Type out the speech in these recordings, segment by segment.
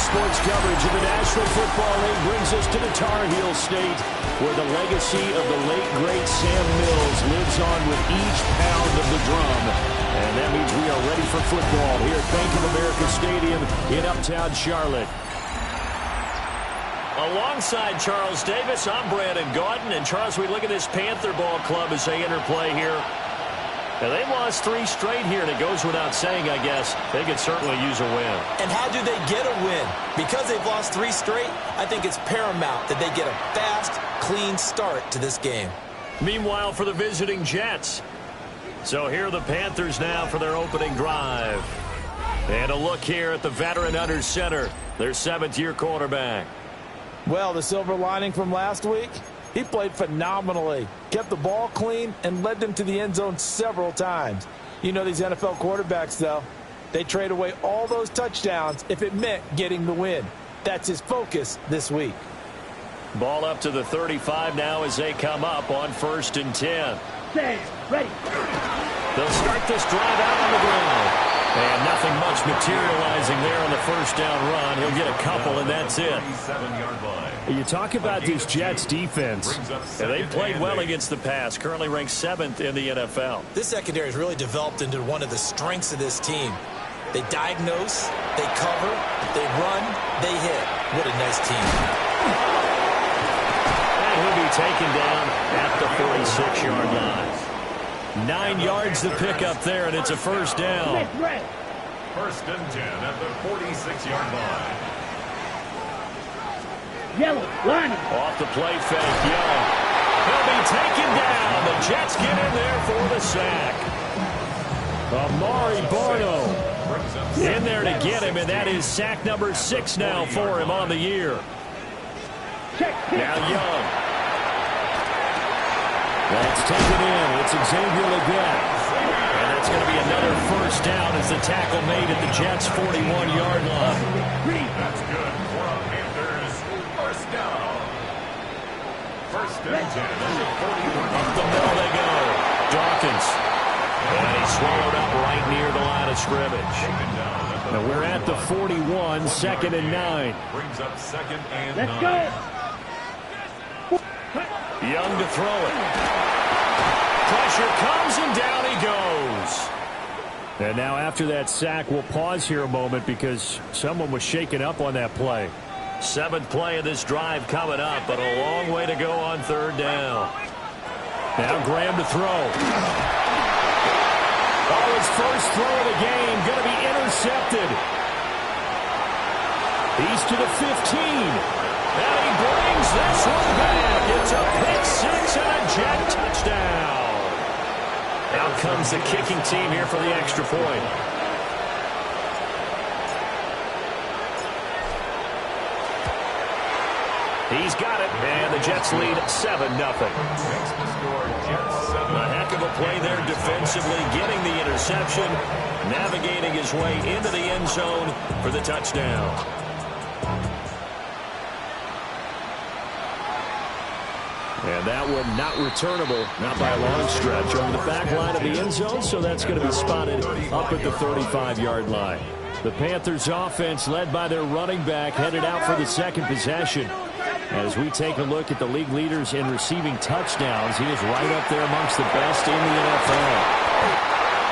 sports coverage of the National Football League brings us to the Tar Heel State, where the legacy of the late, great Sam Mills lives on with each pound of the drum. And that means we are ready for football here at Bank of America Stadium in Uptown Charlotte. Alongside Charles Davis, I'm Brandon Gaudin. And Charles, we look at this Panther ball club as they interplay here. Now, they've lost 3 straight here, and it goes without saying, I guess, they could certainly use a win. And how do they get a win? Because they've lost 3 straight, I think it's paramount that they get a fast, clean start to this game. Meanwhile, for the visiting Jets. So here are the Panthers now for their opening drive. And a look here at the veteran under center, their 7th-year quarterback. Well, the silver lining from last week, he played phenomenally, kept the ball clean, and led them to the end zone several times. You know these NFL quarterbacks, though, they trade away all those touchdowns if it meant getting the win. That's his focus this week. Ball up to the 35 now as they come up on 1st and 10. Ready. They'll start this drive out on the ground. And nothing much materializing there on the first down run. He'll get a couple, and that's it. You talk about this Jets defense. And they played well against the pass, currently ranked 7th in the NFL. This secondary has really developed into one of the strengths of this team. They diagnose, they cover, they run, they hit. What a nice team. And he'll be taken down at the 46-yard line. 9 yards to pick up there, and it's a first down. 1st and 10 at the 46-yard line. Yellow, line. Off the play fake, Young. He'll be taken down. The Jets get in there for the sack. Amari Barno in there to get him, and that is sack number 6 now for him on the year. Now Young. That's taken in. It's Xavier Legette. And that's going to be another first down as the tackle made at the Jets' 41-yard line. That's good for a Panthers first down. 1st and 10 at the 41. Up the middle they go. Dawkins. And he's swallowed up right near the line of scrimmage. Now we're at the 41, 2nd and 9. Brings up 2nd and 9. Let's go. Young to throw it. Pressure comes, and down he goes. And now after that sack, we'll pause here a moment because someone was shaken up on that play. 7th play of this drive coming up, but a long way to go on 3rd down. Now Graham to throw. Oh, his first throw of the game going to be intercepted. He's to the 15. And he brings this one back. It's a pick 6 and a Jet touchdown. Out comes the kicking team here for the extra point. He's got it, and the Jets lead 7-0. A heck of a play there defensively, getting the interception, navigating his way into the end zone for the touchdown. And that one not returnable, not by a long stretch, over the back line of the end zone, so that's going to be spotted up at the 35-yard line. The Panthers offense, led by their running back, headed out for the 2nd possession. As we take a look at the league leaders in receiving touchdowns, he is right up there amongst the best in the NFL.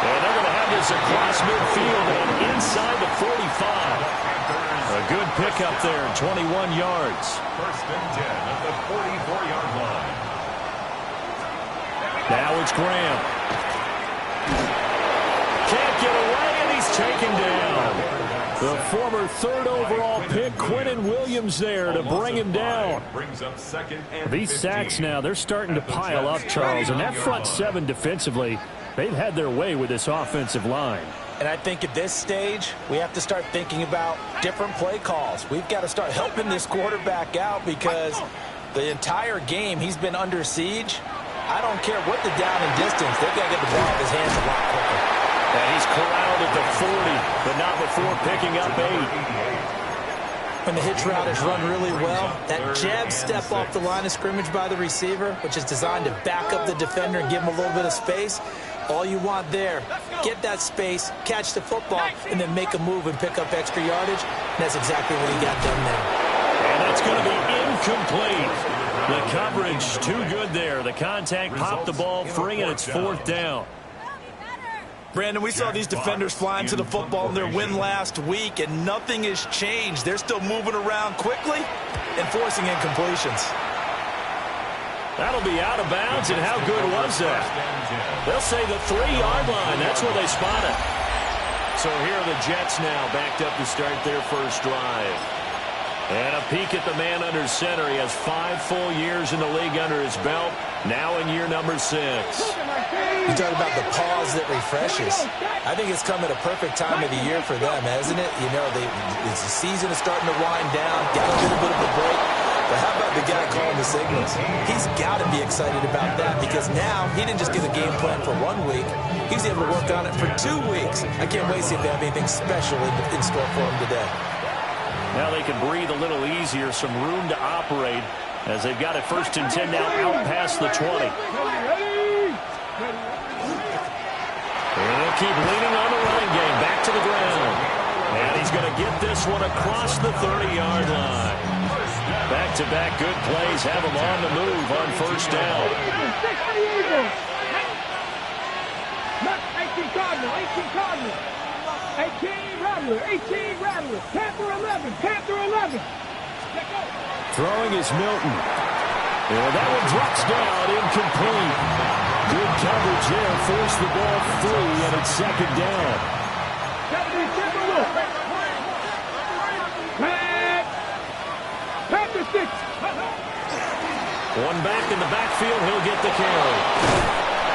And they're going to have this across midfield and inside the 45. A good pickup there, 21 yards. 1st and 10 at the 44-yard line. Now it's Graham. Can't get away, and he's taken down. The former 3rd overall pick, Quinnen Williams, there to bring him down. Brings up 2nd and These 15. sacks now, they're starting to pile up, Charles, and that front 7 defensively, they've had their way with this offensive line. And I think at this stage, we have to start thinking about different play calls. We've got to start helping this quarterback out because the entire game he's been under siege. I don't care what the down and distance. They've got to get the ball out of his hands a lot quicker. And he's corralled at the 40, but not before picking up 8. When the hitch route is run really well, that jab step off the line of scrimmage by the receiver, which is designed to back up the defender and give him a little bit of space, All you want there, get that space, catch the football, and then make a move and pick up extra yardage. And that's exactly what he got done there. And that's going to be incomplete. The coverage too good there. The contact popped the ball free, and it's 4th down. Brandon, we saw these defenders flying to the football in their win last week, and nothing has changed. They're still moving around quickly and forcing incompletions. That'll be out of bounds, and how good was that? They'll say the 3-yard line. That's where they spot it. So here are the Jets now, backed up to start their first drive. And a peek at the man under center. He has 5 full years in the league under his belt, now in year number 6. You talk about the pause that refreshes. I think it's come at a perfect time of the year for them, hasn't it? You know, the season is starting to wind down, got a little bit of a break. But how about the guy calling the signals? He's got to be excited about that because now he didn't just get a game plan for 1 week. He's able to work on it for 2 weeks. I can't wait to see if they have anything special in store for him today. Now they can breathe a little easier, some room to operate as they've got it 1st and 10 now out past the 20. And they'll keep leaning on the running game, back to the ground. And he's going to get this one across the 30-yard line. Back-to-back good plays have him on the move on 1st down. 18 Cardinal, 18 Cardinal. 18 Rattler, 18 Rattler. Panther 11, Panther 11. Throwing is Milton. And that one drops down, incomplete. Good coverage there, forced the ball free, and it's 2nd down. Panther 6. One back in the backfield, he'll get the carry.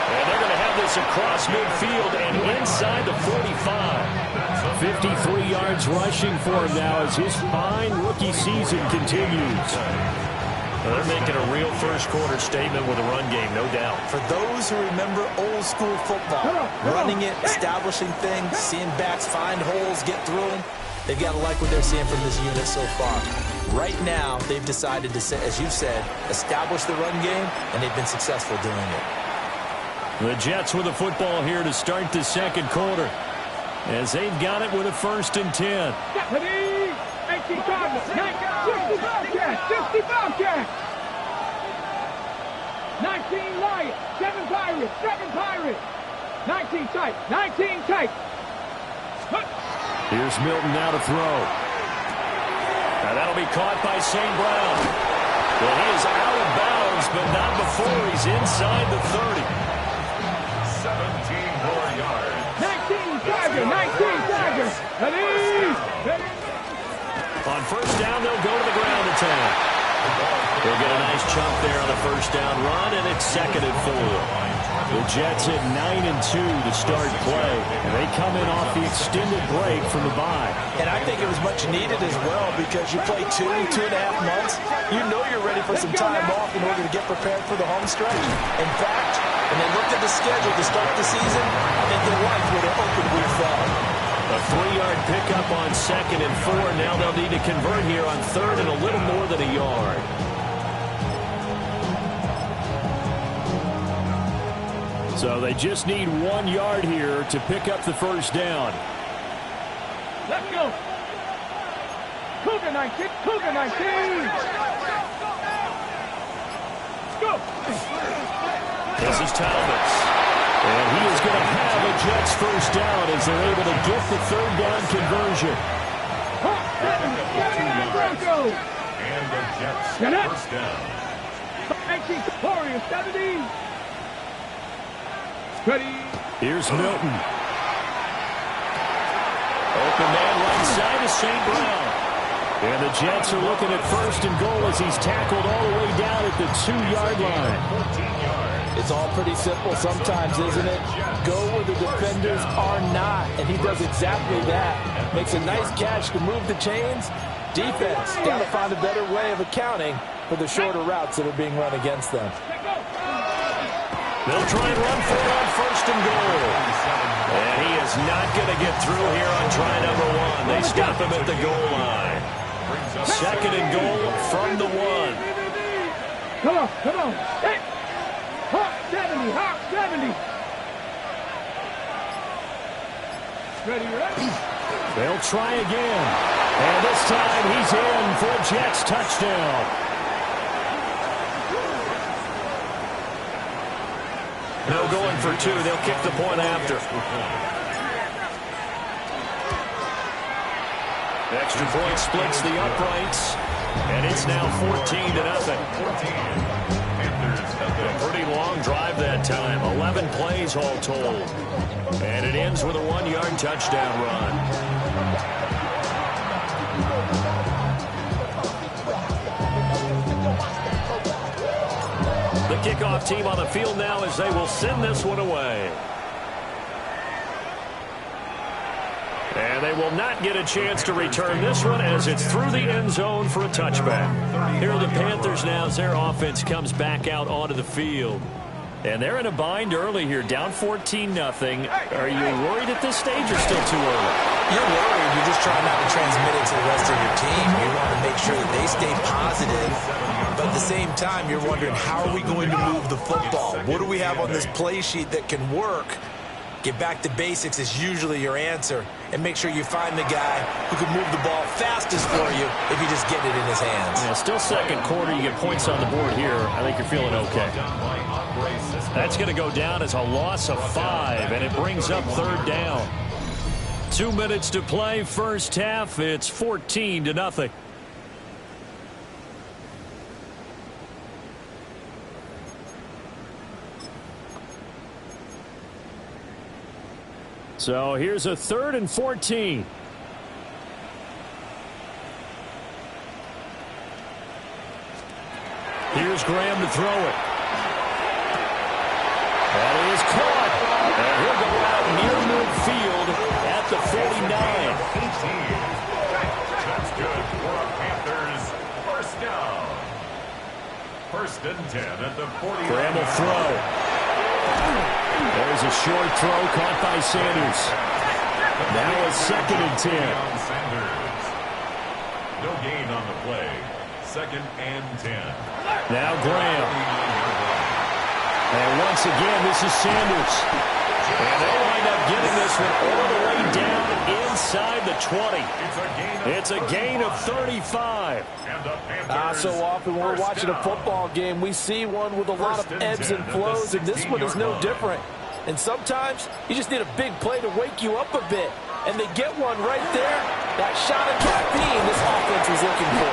And they're going to have this across midfield and inside the 45. 53 yards rushing for him now as his fine rookie season continues. Well, they're making a real first-quarter statement with a run game, no doubt. For those who remember old-school football, running it, establishing things, seeing backs find holes, get through them, they've got to like what they're seeing from this unit so far. Right now, they've decided to, as you said, establish the run game, and they've been successful doing it. The Jets with the football here to start the 2nd quarter, as they've got it with a 1st and 10. 18 Cardinals, 60 Bobcats, 60 Bobcats. 19 Lions, 7 Pirates, 7 Pirates. 19 tight, 19 tight. Here's Milton now to throw. Now that'll be caught by St. Brown. Well, he is out of bounds, but not before he's inside the 30. 17 more yards. 19 Tiger, 19 Tiger. On 1st down, they'll go to the ground attack. They'll get a nice chunk there on the 1st down run, and it's 2nd and 4. The Jets at 9-2 to start play, and they come in off the extended break from the bye. And I think it was much needed as well because you play 2.5 months. You know you're ready for some time off in order to get prepared for the home stretch. In fact, when they looked at the schedule to start the season, I think they liked where their open week fell. A 3-yard pickup on 2nd and 4. Now they'll need to convert here on 3rd and a little more than a yard. So they just need 1 yard here to pick up the 1st down. Let's go. Cougar 19, Cougar 19. Go. This is Thomas. And he is going to have a Jets 1st down as they're able to get the 3rd down conversion. And the Jets 1st down. 18 Warriors, 70. Ready. Here's Milton. Open man right side to St. Brown. And the Jets are looking at 1st and goal as he's tackled all the way down at the 2-yard line. 14 yards. It's all pretty simple sometimes, isn't it? Go where the defenders are not, and he does exactly that. Makes a nice catch to move the chains. Defense got to find a better way of accounting for the shorter routes that are being run against them. They'll try and run for it on 1st and goal. And he is not going to get through here on try number 1. They stop him at the goal line. 2nd and goal from the 1. Come on, come on. Hey. Hawk 70, Hawk 70. Ready, ready. They'll try again. And this time he's in for a Jets touchdown. No going for two. They'll kick the point after. Extra point splits the uprights. And it's now 14-0. A pretty long drive that time. 11 plays all told. And it ends with a 1-yard touchdown run. The kickoff team on the field now as they will send this one away. And they will not get a chance to return this one as it's through the end zone for a touchback. Here are the Panthers now as their offense comes back out onto the field. And they're in a bind early here, down 14-0. Are you worried at this stage or still too early? You're worried. You're just trying not to transmit it to the rest of your team. You want to make sure that they stay positive. But at the same time, you're wondering, how are we going to move the football? What do we have on this play sheet that can work? Get back to basics is usually your answer. And make sure you find the guy who can move the ball fastest for you if you just get it in his hands. Yeah, still second quarter. You get points on the board here. I think you're feeling okay. That's going to go down as a loss of 5, and it brings up third down. 2 minutes to play, first half. It's 14-0. So here's a 3rd and 14. Here's Graham to throw it. That is caught. And he'll go out near midfield at the 49. That's good for a Panthers first down. 1st and 10 at the 40. Graham will throw. There's a short throw caught by Sanders. Now a 2nd and 10. No gain on the play. 2nd and 10. Now Graham. And once again, this is Sanders. And they wind up getting this one all the way down inside the 20. It's a gain of 35. So often when we're watching a football game, we see one with a lot of ebbs and flows, and this one is no different. And sometimes you just need a big play to wake you up a bit. And they get one right there. That shot of caffeine this offense was looking for.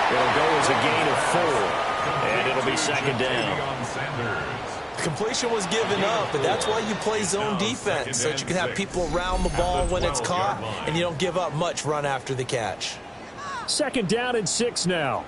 It'll go as a gain of 4. And it'll be 2nd down. Completion was given up, but that's why you play zone defense, so that you can have people around the ball when it's caught, and you don't give up much run after the catch. 2nd down and 6 now.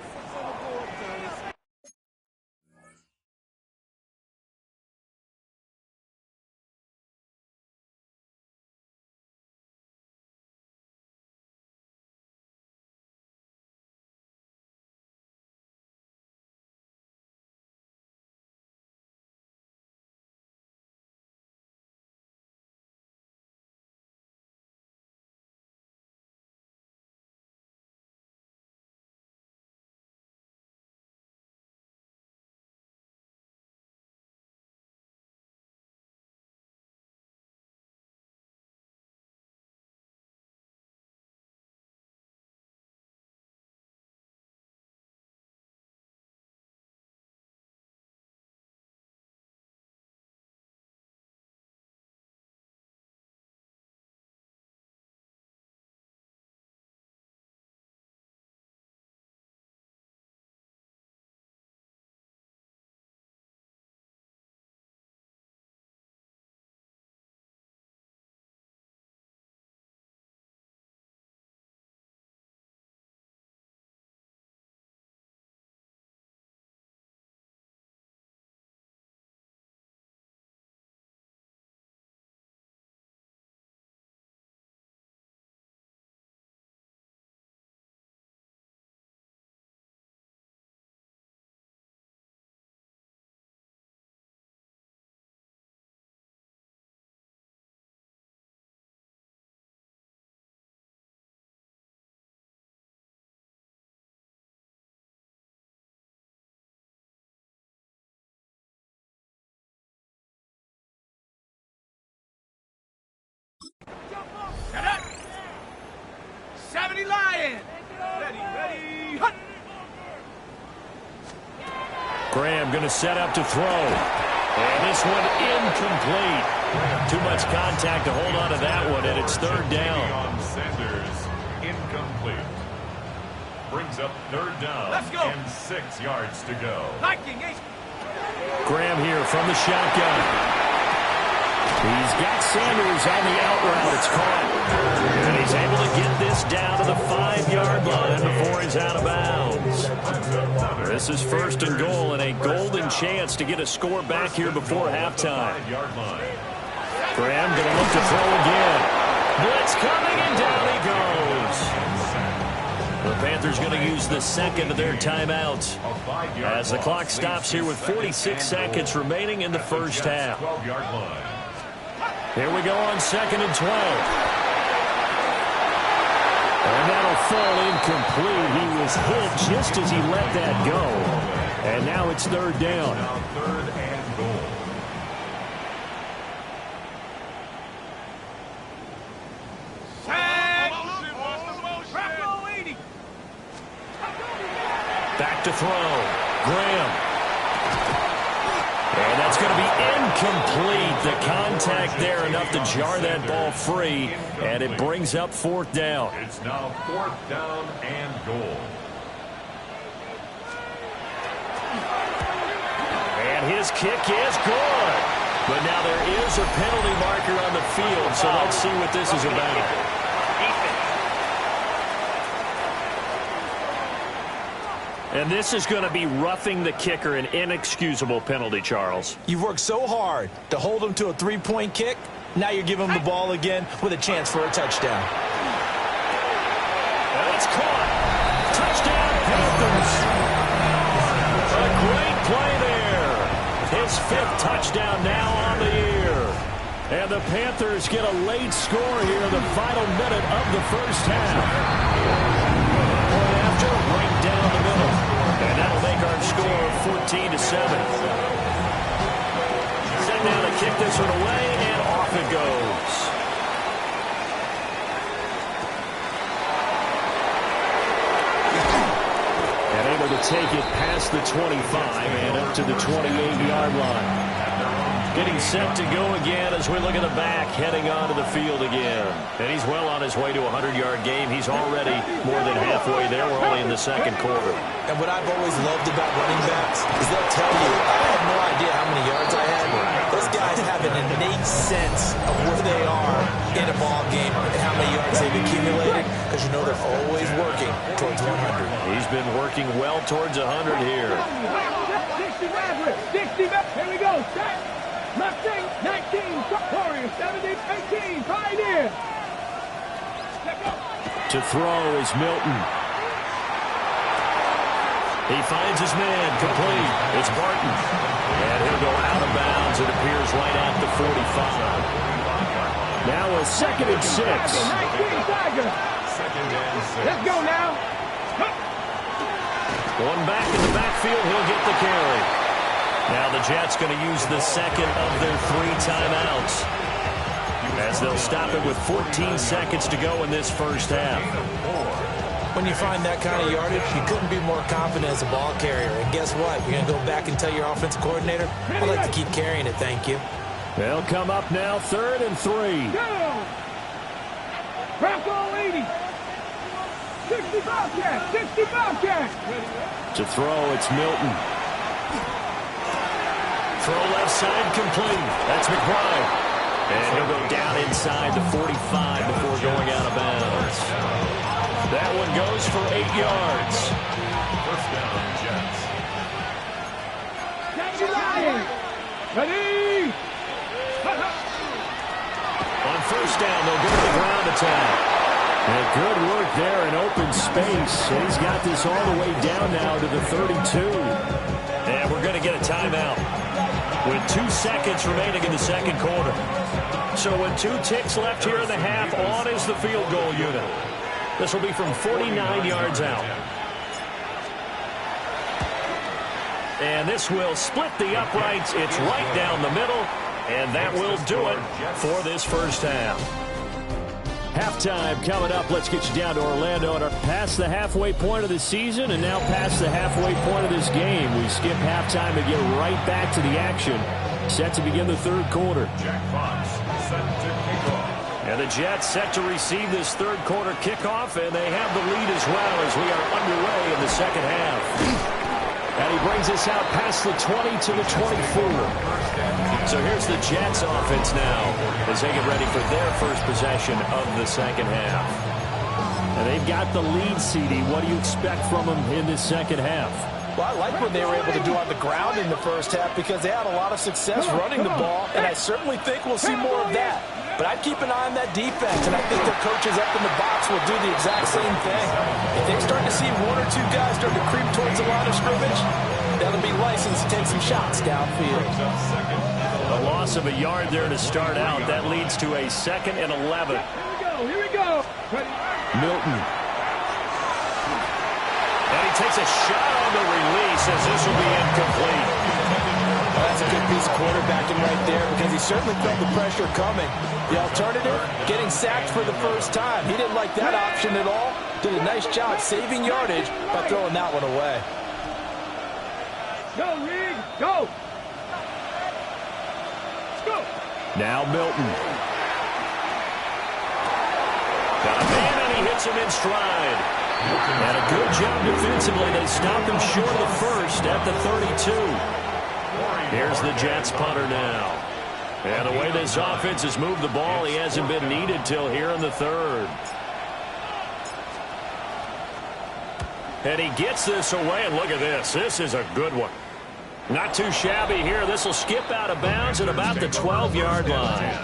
Graham going to set up to throw. And this one incomplete. Too much contact to hold on to that one, and it's third down. Sanders, incomplete. Brings up third down. Let's go. And 6 yards to go. Graham here from the shotgun. He's got Sanders on the out route. It's caught. And he's able to get this down to the 5-yard line before he's out of bounds. This is first and goal and a golden chance to get a score back here before halftime. Graham going to look to throw again. Blitz coming and down he goes. The Panthers going to use the second of their timeouts as the clock stops here with 46 seconds remaining in the first half. Here we go on 2nd and 12. And that'll fall incomplete. He was hit just as he let that go. And now it's third down. Third and goal. Back to throw. Graham. And that's going to be incomplete. The contact there enough to jar that ball free. And it brings up 4th down. It's now 4th down and goal. And his kick is good. But now there is a penalty marker on the field. So let's see what this is about. And this is going to be roughing the kicker, an inexcusable penalty, Charles. You've worked so hard to hold him to a 3-point kick. Now you're giving him the ball again with a chance for a touchdown. And it's caught. Touchdown, Panthers. A great play there. His 5th touchdown now on the year. And the Panthers get a late score here in the final minute of the first half. Point after, right down the middle. And that'll make our score 14-7. Set now to kick this one away, and off it goes. And able to take it past the 25 and up to the 28-yard line. Getting set to go again as we look at the back, heading onto the field again. And he's well on his way to a 100-yard game. He's already more than halfway there. We're only in the second quarter. And what I've always loved about running backs is they'll tell you, I have no idea how many yards I had. Those guys have an innate sense of where they are in a ball game and how many yards they've accumulated, because you know they're always working towards 100. He's been working well towards 100 here. 60 Maverick, 60 Maverick. Here we go. Set. Mustang, 19, Warrior, 17, 18, Pioneer. To throw is Milton. He finds his man, complete. It's Barton. And he'll go out of bounds, it appears, right at the 45. Now a 2nd and 6. 19, Tiger. 2nd and 6. Let's go now. Going back in the backfield, he'll get the carry. Now the Jets going to use the second of their 3 timeouts, as they'll stop it with 14 seconds to go in this first half. When you find that kind of yardage, you couldn't be more confident as a ball carrier. And guess what? You're going to go back and tell your offensive coordinator, I'd like to keep carrying it, thank you. They'll come up now, 3rd and 3. Bronco 80. 60 Bobcat, 60 Bobcat. To throw, it's Milton. Throw left side, complete. That's McBride. And he'll go down inside the 45 before going out of bounds. That one goes for 8 yards. First down, Jets. Ready? On first down, they'll go to the ground attack. And good work there in open space. And he's got this all the way down now to the 32. And we're going to get a timeout with 2 seconds remaining in the second quarter. So with 2 ticks left here in the half, on is the field goal unit. This will be from 49 yards out. And this will split the uprights. It's right down the middle. And that will do it for this first half. Halftime coming up. Let's get you down to Orlando and are past the halfway point of the season and now past the halfway point of this game. We skip halftime and get right back to the action. Set to begin the third quarter. Jack Fox set to kick off. And the Jets set to receive this third quarter kickoff, and they have the lead as well as we are underway in the second half. And he brings us out past the 20 to the 24. So here's the Jets offense now as they get ready for their first possession of the second half. And they've got the lead, CD. What do you expect from them in this second half? Well, I like what they were able to do on the ground in the first half because they had a lot of success running the ball, and I certainly think we'll see more of that. But I'd keep an eye on that defense, and I think their coaches up in the box will do the exact same thing. If they start to see one or two guys start to creep towards the line of scrimmage, that'll be license to take some shots downfield. A loss of a yard there to start out. That leads to a 2nd and 11. Here we go. Milton. And he takes a shot on the release as this will be incomplete. Well, that's a good piece of quarterbacking right there because he certainly felt the pressure coming. The alternative, getting sacked for the first time. He didn't like that option at all. Did a nice job saving yardage by throwing that one away. Go, Reed. Go. Go. Now Milton. Got a man, and he hits him in stride. And a good job defensively. They stopped him short of the first at the 32. Here's the Jets punter now. And the way this offense has moved the ball, he hasn't been needed till here in the third. And he gets this away, and look at this. This is a good one. Not too shabby here. This will skip out of bounds at about the 12-yard line.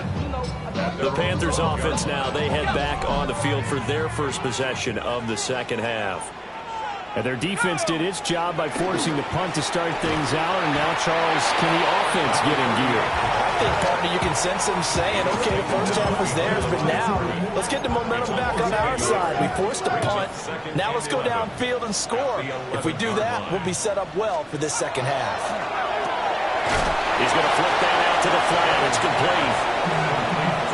The Panthers offense now, they head back on the field for their first possession of the second half. And their defense did its job by forcing the punt to start things out. And now, Charles, can the offense get in gear? I think, partner, you can sense them saying, okay, the first half was theirs, but now let's get the momentum back on our side. We forced a punt. Now let's go downfield and score. If we do that, we'll be set up well for this second half. He's going to flip that out to the flat. It's complete.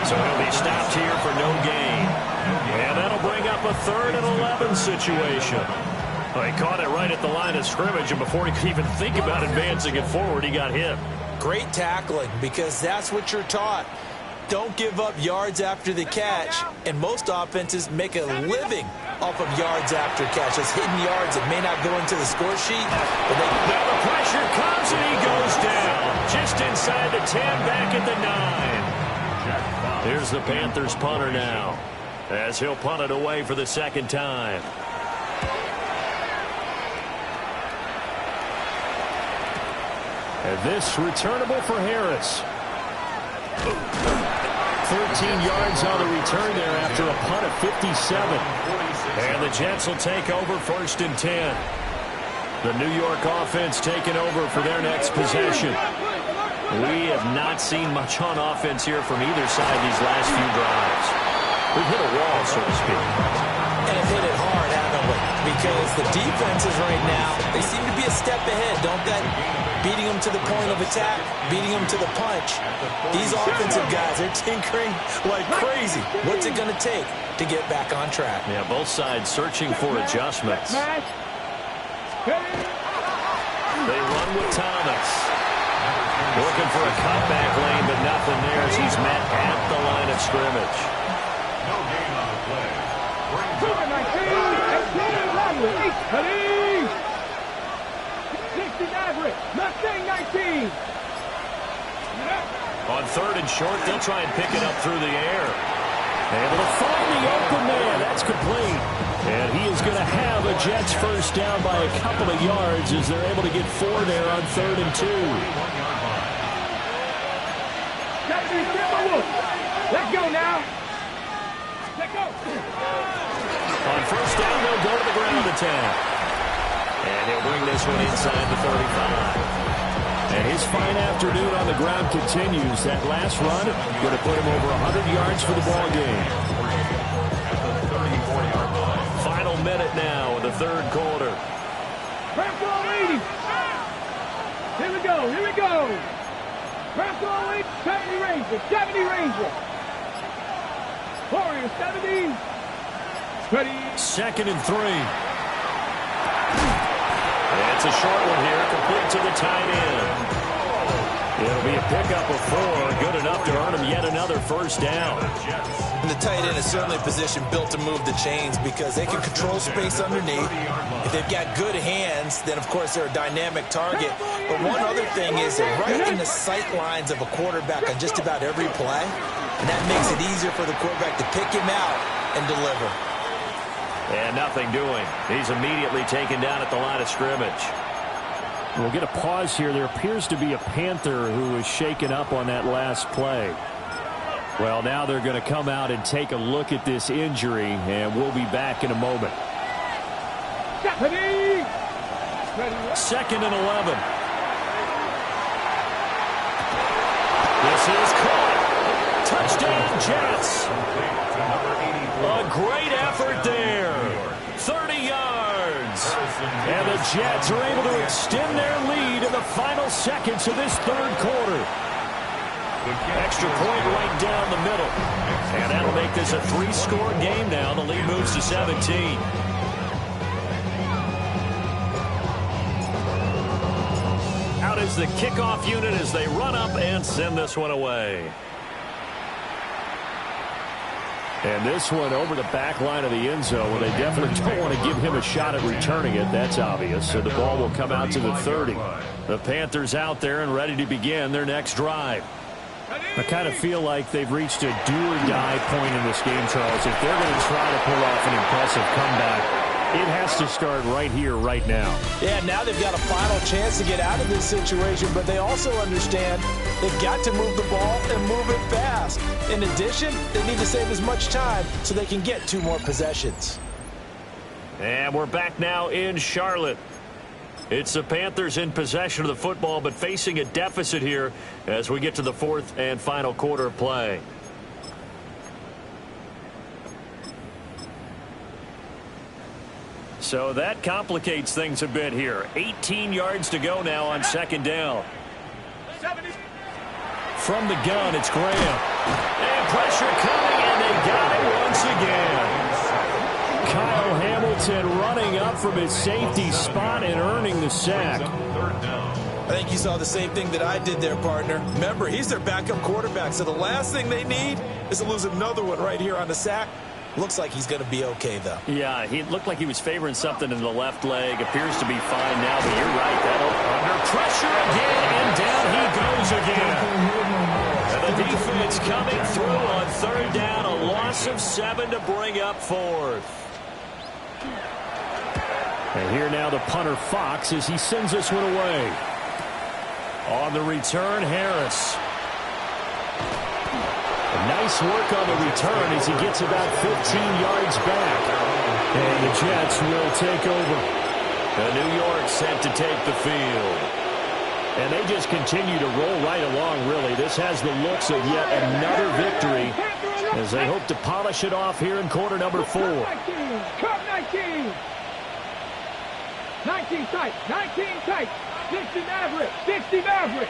So he'll be stopped here for no gain. And that'll bring up a 3rd and 11 situation. Well, he caught it right at the line of scrimmage, and before he could even think about advancing it forward, he got hit. Great tackling, because that's what you're taught. Don't give up yards after the catch, and most offenses make a living off of yards after catch. Those hidden yards that may not go into the score sheet. But now the pressure comes, and he goes down. Just inside the 10, back at the 9. Here's the Panthers punter now, as he'll punt it away for the second time. And this returnable for Harris. 13 yards on the return there after a punt of 57. And the Jets will take over 1st and 10. The New York offense taking over for their next possession. We have not seen much on offense here from either side these last few drives. We've hit a wall, so to speak. And have hit it hard, haven't we? Because the defenses right now, they seem to be a step ahead, don't they? Beating them to the point of attack, beating them to the punch. These offensive guys, they're tinkering like crazy. What's it going to take to get back on track? Yeah, both sides searching for adjustments. They run with Thomas. Looking for a cutback lane, but nothing there as he's met at the line of scrimmage. No gain on the play. Brings up 19. On 3rd and short, they'll try and pick it up through the air. Able to find the open man. That's complete. And he is going to have a Jets first down by a couple of yards as they're able to get 4 there on 3rd and 2. Let's go now. Let's go. On 1st down, they'll go to the ground attack. And he'll bring this one inside the 35. And his fine afternoon on the ground continues. That last run going to put him over 100 yards for the ball game. Final minute now in the third quarter. Press on 80. Here we go. Here we go. Press on 80. 70 Ranger. 70 Ranger. Warriors Warriors 70. Ready. 2nd and 3. It's a short one here, complete to the tight end. It'll be a pickup of 4, good enough to earn him yet another first down. And the tight end is certainly a position built to move the chains because they can control space underneath. If they've got good hands, then of course they're a dynamic target. But one other thing is they're right in the sight lines of a quarterback on just about every play. And that makes it easier for the quarterback to pick him out and deliver. And nothing doing. He's immediately taken down at the line of scrimmage. We'll get a pause here. There appears to be a Panther who was shaken up on that last play. Well, now they're going to come out and take a look at this injury, and we'll be back in a moment. 2nd and 11. This is caught. Touchdown, Jets. A great effort there. 30 yards. And the Jets are able to extend their lead in the final seconds of this third quarter. Extra point right down the middle. And that'll make this a 3-score game now. The lead moves to 17. Out is the kickoff unit as they run up and send this one away. And this one over the back line of the end zone. Well, they definitely don't want to give him a shot at returning it. That's obvious. So the ball will come out to the 30. The Panthers out there and ready to begin their next drive. I kind of feel like they've reached a do-or-die point in this game, Charles. If they're going to try to pull off an impressive comeback, it has to start right here, right now. Yeah, now they've got a final chance to get out of this situation, but they also understand they've got to move the ball and move it fast. In addition, they need to save as much time so they can get 2 more possessions. And we're back now in Charlotte. It's the Panthers in possession of the football, but facing a deficit here as we get to the 4th and final quarter of play. So that complicates things a bit here. 18 yards to go now on 2nd down. From the gun, it's Graham. And pressure coming, and they got it once again. Kyle Hamilton running up from his safety spot and earning the sack. I think you saw the same thing that I did there, partner. Remember, he's their backup quarterback, so the last thing they need is to lose another one right here on the sack. Looks like he's going to be okay, though. Yeah, he looked like he was favoring something in the left leg. Appears to be fine now, but you're right. That'll under pressure again, and down he goes again. And the defense coming through on 3rd down. A loss of 7 to bring up 4th. And here now the punter Fox as he sends this one away. On the return, Harris. Nice work on the return as he gets about 15 yards back. And the Jets will take over. The New York set to take the field. And they just continue to roll right along, really. This has the looks of yet another victory as they hope to polish it off here in quarter number 4. 19 tight, 19 tight. 60 Maverick, 60 Maverick.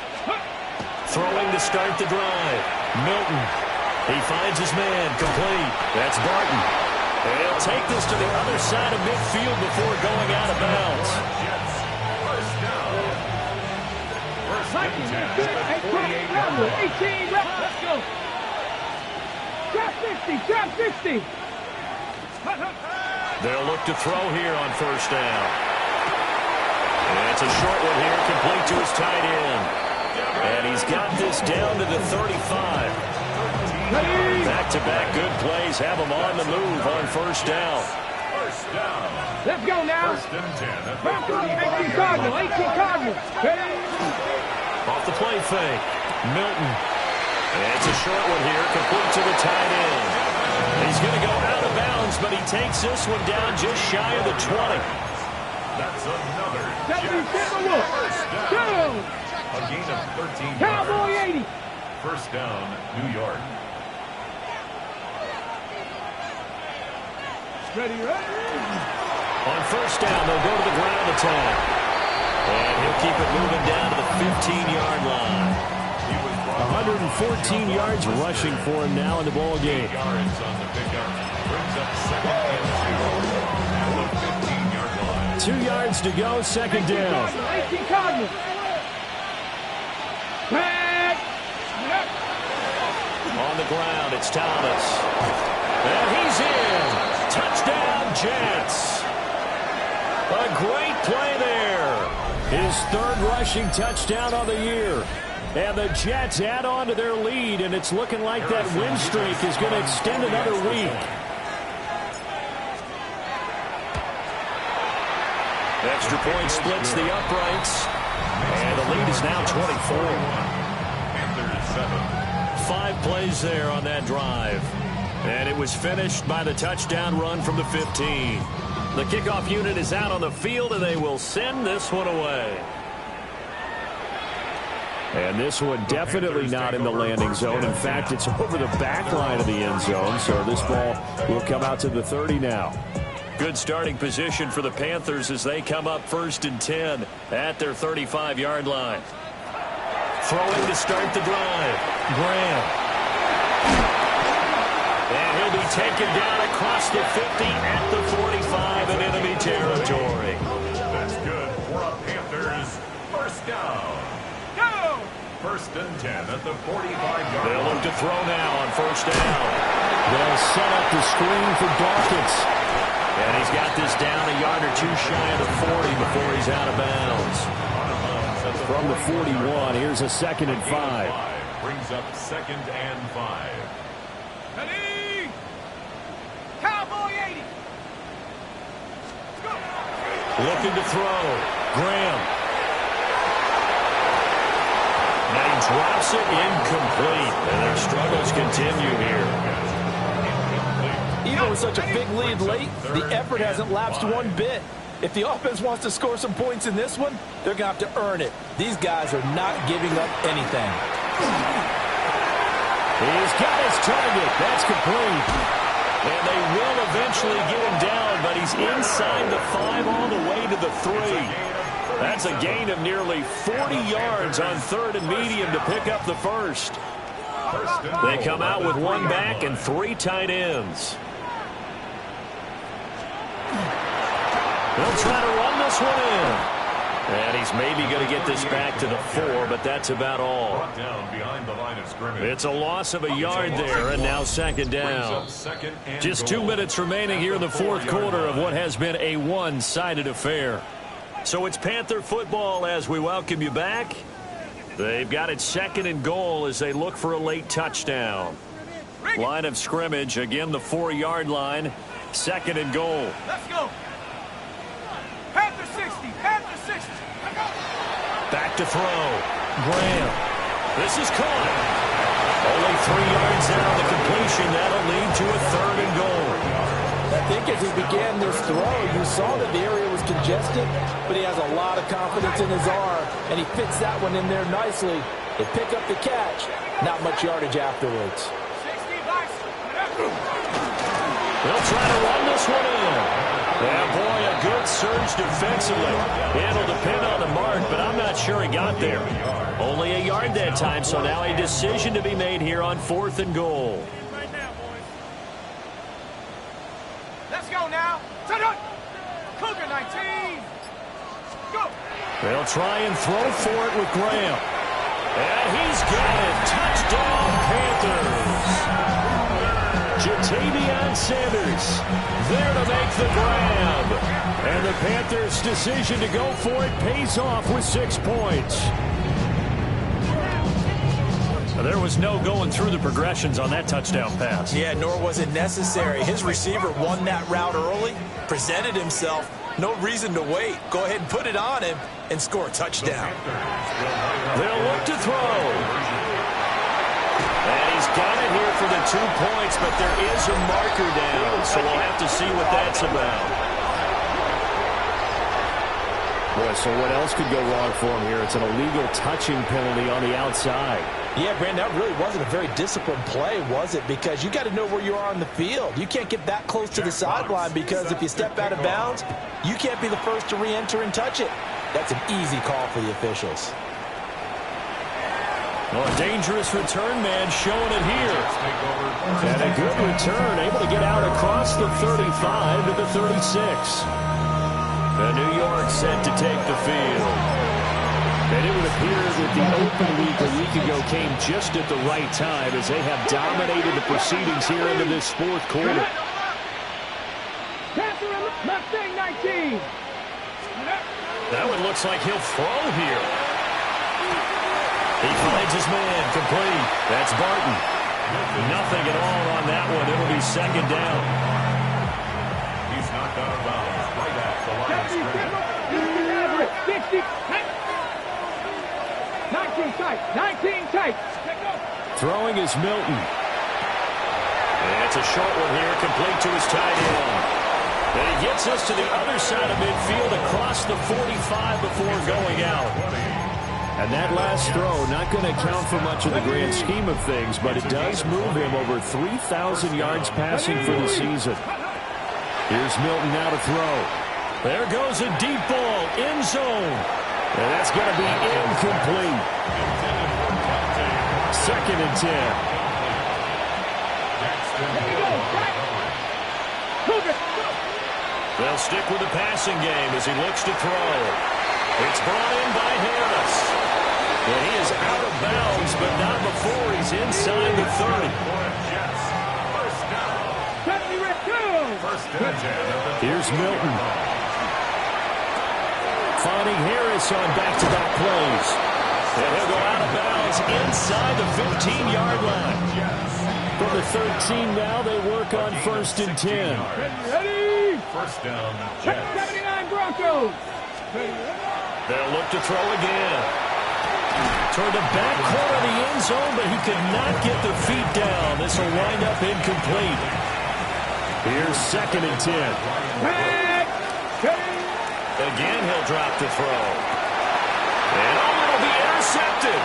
Throwing to start the drive. Milton. He finds his man, complete. That's Barton. And he'll take this to the other side of midfield before going out of bounds. 18, let's go. Trap 50, trap 50. They'll look to throw here on 1st down. And it's a short one here, complete to his tight end. And he's got this down to the 35. Back-to-back good plays have him on the move on 1st down. Let's go now. 18 Cardinal, 18 Cardinal. Off the play fake. Milton. And it's a short one here, complete to the tight end. He's going to go out of bounds, but he takes this one down just shy of the 20. That's another 70 down. A gain of 13 Cowboy yards. 80. 1st down, New York. Ready. On 1st down, they'll go to the ground attack. And he'll keep it moving down to the 15-yard line. 214 yards rushing for him now in the ball game. 8 yards on the pickup. Brings up 2nd and 2 at the 15-yard line. 2 yards to go, second down. 18 Cardinals. Back. On the ground, it's Thomas. And he's in. Touchdown, Jets. A great play there. His 3rd rushing touchdown on the year. And the Jets add on to their lead, and it's looking like that win streak is going to extend another week. Extra point splits the uprights. And the lead is now 24. Panthers 7. 5 plays there on that drive. And it was finished by the touchdown run from the 15. The kickoff unit is out on the field, and they will send this one away. And this one definitely not in the landing zone. In fact, it's over the back line of the end zone, so this ball will come out to the 30 now. Good starting position for the Panthers as they come up 1st and 10 at their 35-yard line. Throwing to start the drive. Graham. And he'll be taken down across the 50 at the 45 in enemy territory. That's good for a Panthers first down. Go. 1st and 10 at the 45-yard They'll line. look to throw now on 1st down. They'll set up the screen for Dawkins. And he's got this down a yard or 2 shy of the 40 before he's out of bounds. From the 41, here's a 2nd and 5. Brings up 2nd and 5. Ready. Cowboy 80. Go. Looking to throw. Graham. And he drops it incomplete. And their struggles continue here. Even with such a big lead late, the effort hasn't lapsed one bit. If the offense wants to score some points in this one, they're going to have to earn it. These guys are not giving up anything. He's got his target. That's complete. And they will eventually get him down, but he's inside the 5 all the way to the 3. That's a gain of nearly 40 yards on 3rd and medium to pick up the 1st. They come out with 1 back and 3 tight ends. They'll try to run this one in. And he's maybe going to get this back to the 4, but that's about all. Brought down behind the line of scrimmage. It's a loss of a yard there, and now 2nd down. Just 2 minutes remaining here in the 4th quarter of what has been a one-sided affair. So it's Panther football as we welcome you back. They've got it 2nd and goal as they look for a late touchdown. Line of scrimmage, again the 4-yard line, 2nd and goal. Let's go. Panther 60. Panther 60. Back to throw. Graham. This is caught. Only 3 yards out of the completion. That'll lead to a 3rd and goal. I think as he began this throw, you saw that the area was congested, but he has a lot of confidence in his arm, and he fits that one in there nicely. They pick up the catch. Not much yardage afterwards. 60 lights. They'll try to run this one in. Yeah, boy, a good surge defensively. It'll depend on the mark, but I'm not sure he got there. Only a yard that time, so now a decision to be made here on 4th and goal. Right now, boys. Let's go now. Set up. Cougar 19. Go. They'll try and throw for it with Graham. And he's got it. Touchdown, Panthers. Ja'Tavion Sanders there to make the grab. And the Panthers' decision to go for it pays off with 6 points. There was no going through the progressions on that touchdown pass. Yeah, nor was it necessary. His receiver won that route early, presented himself. No reason to wait. Go ahead and put it on him and score a touchdown. They'll look to throw. And he's got it here for the 2 points, but there is a marker down, so we'll have to see what that's about. Boy, so what else could go wrong for him here? It's an illegal touching penalty on the outside. Yeah, Brandon, that really wasn't a very disciplined play, was it? Because you got to know where you are on the field. You can't get that close to the sideline because if you step out of bounds, you can't be the first to re-enter and touch it. That's an easy call for the officials. Oh, a dangerous return man showing it here. And a good return, able to get out across the 35 to the 36. The New York set to take the field. And it would appear that the open week a week ago came just at the right time as they have dominated the proceedings here into this fourth quarter. Mustang 19. That one looks like he'll throw here. He finds his man, complete. That's Barton. Nothing at all on that one. It'll be second down. He's knocked out of bounds right at the line of scrimmage. 60, 19 tight, 19 tight. Throwing is Milton. And it's a short one here, complete to his tight end. And he gets us to the other side of midfield across the 45 before going out. And that last throw not going to count for much in the grand scheme of things, but it does move him over 3,000 yards passing for the season. Here's Milton now to throw. There goes a deep ball, end zone. And that's going to be incomplete. Second and 10. They'll stick with the passing game as he looks to throw. It's brought in by Harris. And he is out of bounds, but not before he's inside the 30. Here's Milton. Finding Harris on back-to-back plays. And he'll go out of bounds inside the 15-yard line. From the 13 now, they work on 1st and 10. Ready? First down, Jets. 79 Broncos. They'll look to throw again. Toward the back corner of the end zone, but he could not get the feet down. This will wind up incomplete. Here's 2nd and 10. Again, he'll drop to throw. And it'll be intercepted.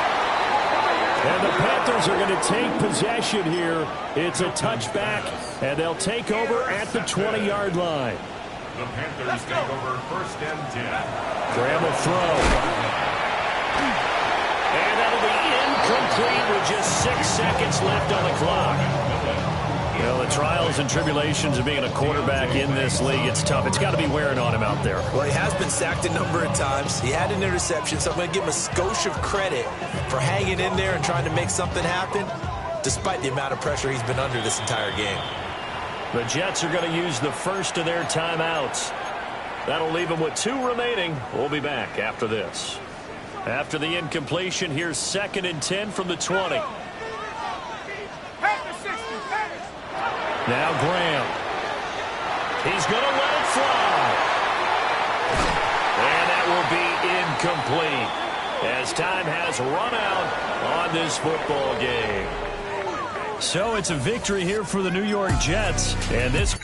And the Panthers are going to take possession here. It's a touchback, and they'll take over at the 20-yard line. The Panthers take over 1st and 10. Graham will throw. And that'll be incomplete with just 6 seconds left on the clock. Well, the trials and tribulations of being a quarterback in this league, it's tough. It's got to be wearing on him out there. Well, he has been sacked a number of times. He had an interception, so I'm going to give him a skosh of credit for hanging in there and trying to make something happen, despite the amount of pressure he's been under this entire game. The Jets are going to use the first of their timeouts. That'll leave them with 2 remaining. We'll be back after this. After the incompletion, here's 2nd and 10 from the 20. Now Graham. He's going to let it fly. And that will be incomplete as time has run out on this football game. So it's a victory here for the New York Jets. And this